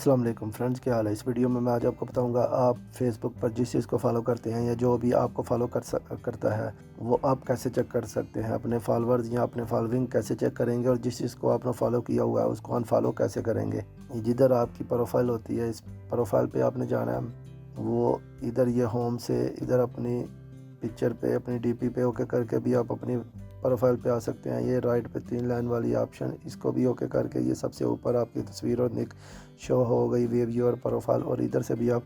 अस्सलाम वालेकुम फ्रेंड्स, क्या हाल है। इस वीडियो में मैं आज आपको बताऊंगा आप फेसबुक पर जिस चीज़ को फॉलो करते हैं या जो भी आपको फॉलो करता है वो आप कैसे चेक कर सकते हैं। अपने फॉलोअर्स या अपने फॉलोइंग कैसे चेक करेंगे और जिस चीज़ को आपने फॉलो किया हुआ है उसको अनफॉलो कैसे करेंगे। जिधर आपकी प्रोफाइल होती है, इस प्रोफाइल पे आपने जाना है, वो इधर ये होम से इधर अपनी पिक्चर पे अपनी डीपी पे ओके करके भी आप अपनी प्रोफाइल पे आ सकते हैं। ये राइट पे 3 लाइन वाली ऑप्शन, इसको भी ओके करके ये सबसे ऊपर आपकी तस्वीर और निक शो हो गई, व्यू योर प्रोफाइल, और इधर से भी आप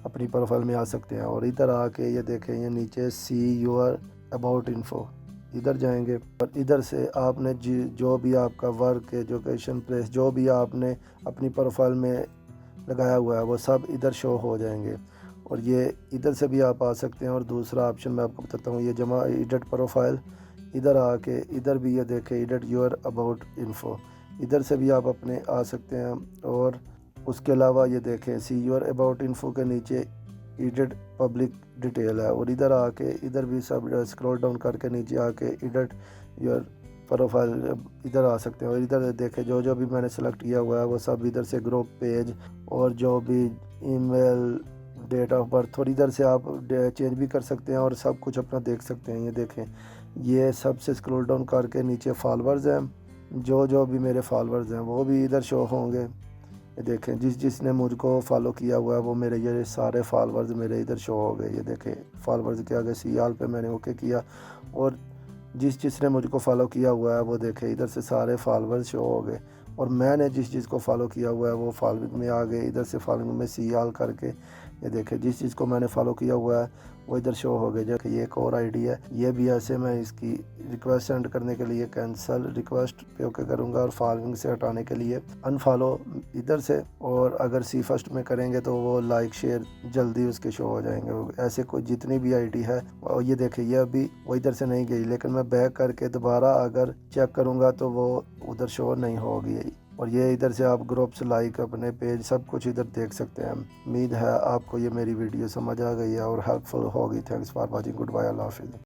अपनी प्रोफाइल में आ सकते हैं। और इधर आके ये देखें, ये नीचे सी योर अबाउट इन्फो, इधर जाएंगे और इधर से आपने जो भी आपका वर्क, एजुकेशन, प्लेस, जो भी आपने अपनी प्रोफाइल में लगाया हुआ है वो सब इधर शो हो जाएंगे। और ये इधर से भी आप आ सकते हैं। और दूसरा ऑप्शन मैं आपको बताता हूँ, ये जमा एडिट प्रोफाइल, इधर आके इधर भी ये देखें एडिट योर अबाउट इन्फो, इधर से भी आप अपने आ सकते हैं। और उसके अलावा ये देखें सी योर अबाउट इन्फो के नीचे एडिट पब्लिक डिटेल है, और इधर आके इधर भी सब स्क्रॉल डाउन करके नीचे आके एडिट योर प्रोफाइल इधर आ सकते हैं। और इधर देखें जो जो भी मैंने सेलेक्ट किया हुआ है वो सब इधर से ग्रुप पेज और जो भी ईमेल, डेट ऑफ बर्थ, और इधर से आप चेंज भी कर सकते हैं और सब कुछ अपना देख सकते हैं। ये देखें, ये सबसे स्क्रॉल डाउन करके नीचे फॉलोअर्स हैं, जो जो भी मेरे फॉलोअर्स हैं वो भी इधर शो होंगे। ये देखें, जिसने मुझको फॉलो किया हुआ है वो मेरे ये सारे फॉलोअर्स मेरे इधर शो हो गए। ये देखें फॉलोअर्स के आगे सीआल पे मैंने ओके किया और जिसने मुझको फॉलो किया हुआ है वो देखें इधर से सारे फॉलोअर्स शो हो गए। और मैंने जिस चीज़ को फॉलो किया हुआ है वो फॉलोइंग में आ गए, इधर से फॉलोइंग में सीआल करके। ये देखें जिस चीज़ को मैंने फॉलो किया हुआ है वो इधर शो हो गए। जैसे ये एक और आईडी है, ये भी ऐसे मैं इसकी रिक्वेस्ट सेंड करने के लिए कैंसिल रिक्वेस्ट पे ओके करूँगा और फॉलोइंग से हटाने के लिए अनफॉलो इधर से। और अगर सी फर्स्ट में करेंगे तो वो लाइक शेयर जल्दी उसके शो हो जाएंगे। ऐसे कोई जितनी भी आईडी है, और ये देखें ये अभी वो इधर से नहीं गई, लेकिन मैं बैक करके दोबारा अगर चेक करूँगा तो वो उधर शो नहीं होगी। और ये इधर से आप ग्रुप्स, लाइक, अपने पेज, सब कुछ इधर देख सकते हैं। उम्मीद है आपको ये मेरी वीडियो समझ आ गई है और हेल्पफुल होगी। Thanks for watching, goodbye, अल्लाह हाफिज़।